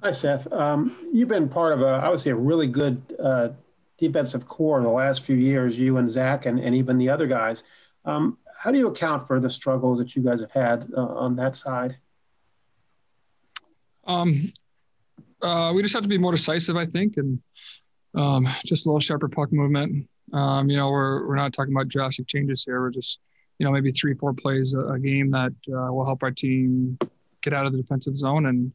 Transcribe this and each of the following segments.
Hi, Seth. You've been part of I would say, a really good defensive core in the last few years, you and Zach and even the other guys. How do you account for the struggles that you guys have had on that side? We just have to be more decisive, I think, and just a little sharper puck movement. We're not talking about drastic changes here. We're just, maybe 3-4 plays a game that will help our team get out of the defensive zone and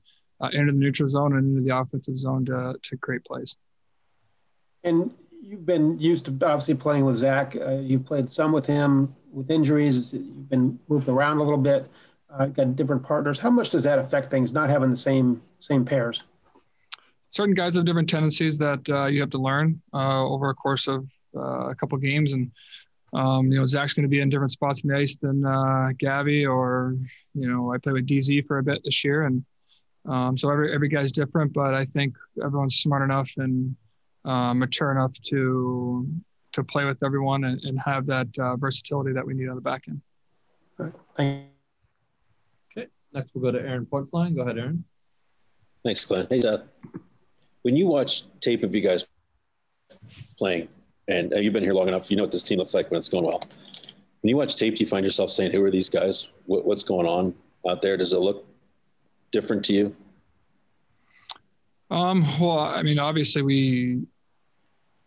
into the neutral zone and into the offensive zone to create plays. And you've been used to obviously playing with Zach. You've played some with him with injuries. You've been moved around a little bit. Got different partners. How much does that affect things, not having the same pairs? Certain guys have different tendencies that you have to learn over a course of a couple of games. And, Zach's going to be in different spots in the ice than Gabby, or, I played with DZ for a bit this year. And so every guy's different, but I think everyone's smart enough and mature enough to play with everyone and have that versatility that we need on the back end. All right. Thank you. Okay, next we'll go to Aaron Portzline. Go ahead, Aaron. Thanks, Glenn. Hey, Seth. When you watch tape of you guys playing, and you've been here long enough, you know what this team looks like when it's going well. When you watch tape, do you find yourself saying, who are these guys? What's going on out there? Does it look different to you? Well, I mean, obviously we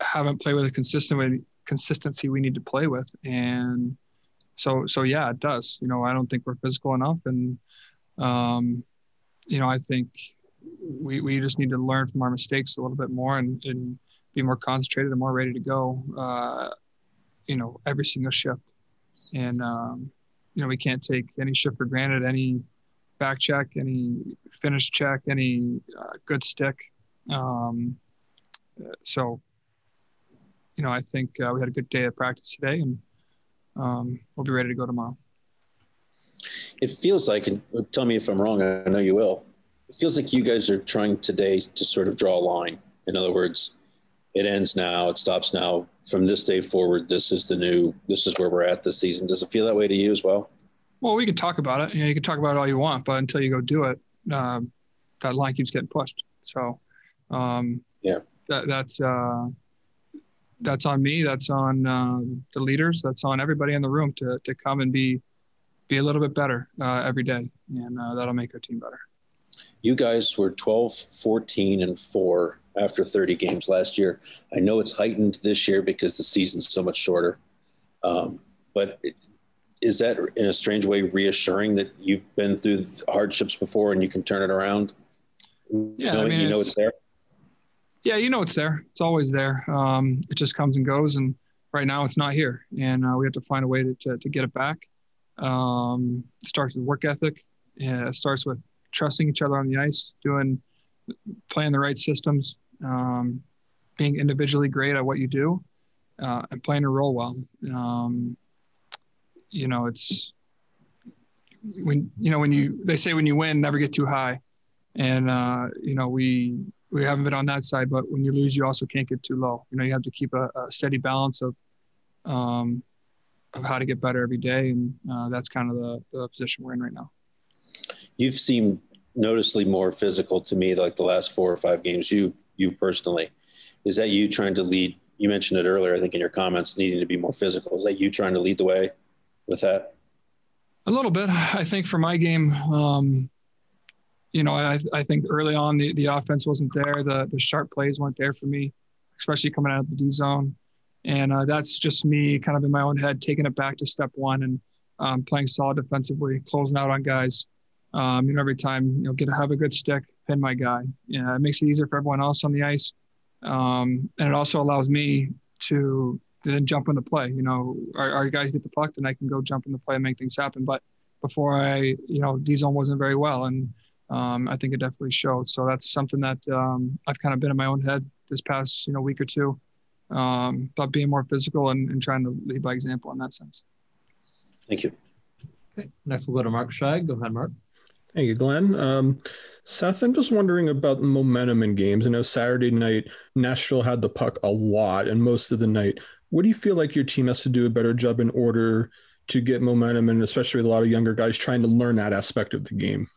haven't played with the consistency we need to play with. And so yeah, it does. I don't think we're physical enough. And, I think we just need to learn from our mistakes a little bit more and be more concentrated and more ready to go, every single shift. And, we can't take any shift for granted, any back check, any finish check, any good stick. I think we had a good day of practice today, and we'll be ready to go tomorrow. It feels like, and tell me if I'm wrong, I know you will, it feels like you guys are trying today to sort of draw a line. In other words, it ends now, it stops now. From this day forward, this is where we're at this season. Does it feel that way to you as well? Well, we can talk about it. You can talk about it all you want, but until you go do it, that line keeps getting pushed. So, that's on me. That's on the leaders. That's on everybody in the room to come and be a little bit better every day, and that'll make our team better. You guys were 12-14-4 after 30 games last year. I know it's heightened this year because the season's so much shorter. But is that in a strange way reassuring that you've been through hardships before and you can turn it around? Yeah, it's there. Yeah, it's there. It's always there. It just comes and goes, and right now it's not here. And we have to find a way to get it back. It starts with work ethic. It starts with trusting each other on the ice, playing the right systems, being individually great at what you do, and playing your role well. It's they say when you win, never get too high. And, we haven't been on that side, but when you lose, you also can't get too low. You have to keep a steady balance of how to get better every day. And that's kind of the position we're in right now. You've seemed noticeably more physical to me, like the last 4 or 5 games, you personally. Is that you trying to lead? You mentioned it earlier, I think, in your comments, needing to be more physical. Is that you trying to lead the way with that? A little bit. I think for my game, I think early on the offense wasn't there. The sharp plays weren't there for me, especially coming out of the D zone. And that's just me kind of in my own head, taking it back to step one and playing solid defensively, closing out on guys. Every time, have a good stick, pin my guy. It makes it easier for everyone else on the ice. And it also allows me to then jump into play. Our guys get the puck, then I can go jump in the play and make things happen. But before D zone wasn't very well. And I think it definitely showed. So that's something that I've kind of been in my own head this past, week or two, about being more physical and trying to lead by example in that sense. Thank you. Okay. Next we'll go to Mark Scheig. Go ahead, Mark. Thank you, Glenn. Seth, I'm just wondering about momentum in games. I know Saturday night, Nashville had the puck a lot and most of the night. What do you feel like your team has to do a better job in order to get momentum, and especially with a lot of younger guys trying to learn that aspect of the game?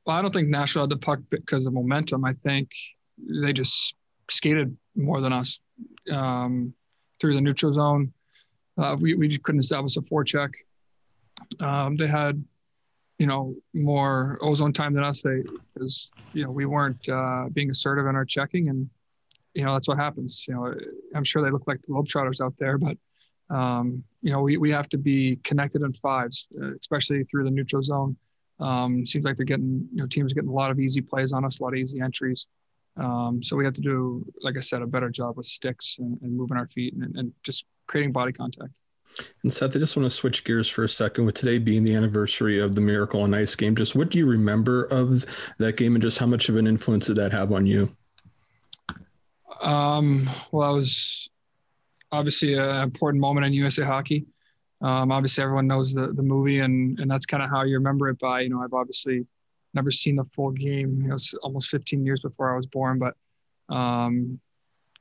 Well, I don't think Nashville had the puck because of momentum. I think they just skated more than us through the neutral zone. We just couldn't establish a forecheck. They had, more ozone time than us. Because we weren't being assertive in our checking, and that's what happens. I'm sure they look like the Globetrotters out there, but we have to be connected in fives, especially through the neutral zone. Seems like they're getting, teams are getting a lot of easy plays on us, a lot of easy entries. So we have to do, like I said, a better job with sticks and moving our feet and just creating body contact. And Seth, I just want to switch gears for a second. With today being the anniversary of the Miracle on Ice game, just what do you remember of that game, and just how much of an influence did that have on you? Well, that was obviously an important moment in USA hockey. Obviously, everyone knows the movie, and that's kind of how you remember it by. I've obviously never seen the full game. It's almost 15 years before I was born, but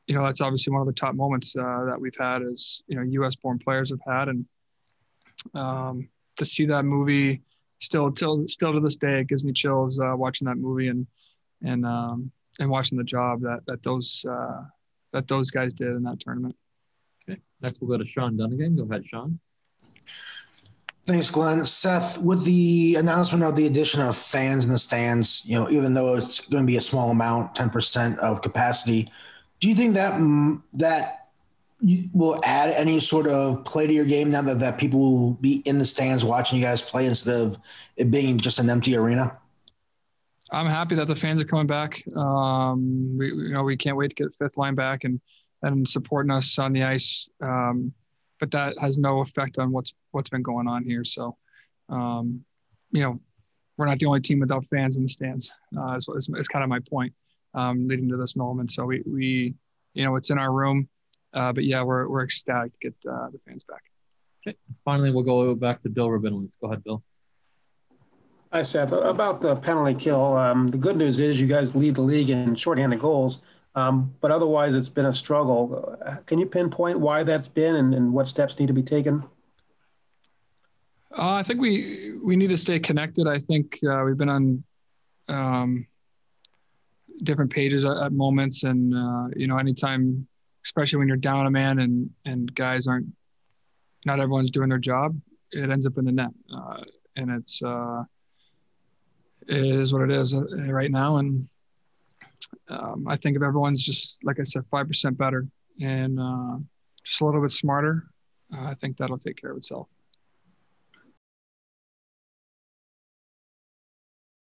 that's obviously one of the top moments that we've had as U.S.-born players have had, and to see that movie still to this day, it gives me chills watching that movie and watching the job that those guys did in that tournament. Okay, next we'll go to Sean Dunnigan. Go ahead, Sean. Thanks, Glenn. Seth, with the announcement of the addition of fans in the stands, even though it's going to be a small amount, 10% of capacity, do you think that will add any sort of play to your game now that people will be in the stands watching you guys play instead of it being just an empty arena? I'm happy that the fans are coming back. We can't wait to get fifth line back and supporting us on the ice. But that has no effect on what's been going on here. So, we're not the only team without fans in the stands. Is kind of my point leading to this moment. So we it's in our room, but yeah, we're ecstatic to get the fans back. Okay. Finally, we'll go back to Bill Rabinowitz. Go ahead, Bill. Hi, Seth. About the penalty kill, the good news is you guys lead the league in shorthanded goals. But otherwise, it's been a struggle. Can you pinpoint why that's been and what steps need to be taken? I think we need to stay connected. I think we've been on different pages at moments, and anytime, especially when you're down a man and guys not everyone's doing their job, it ends up in the net, and it is what it is right now, and. I think if everyone's just, like I said, 5% better and just a little bit smarter, I think that'll take care of itself.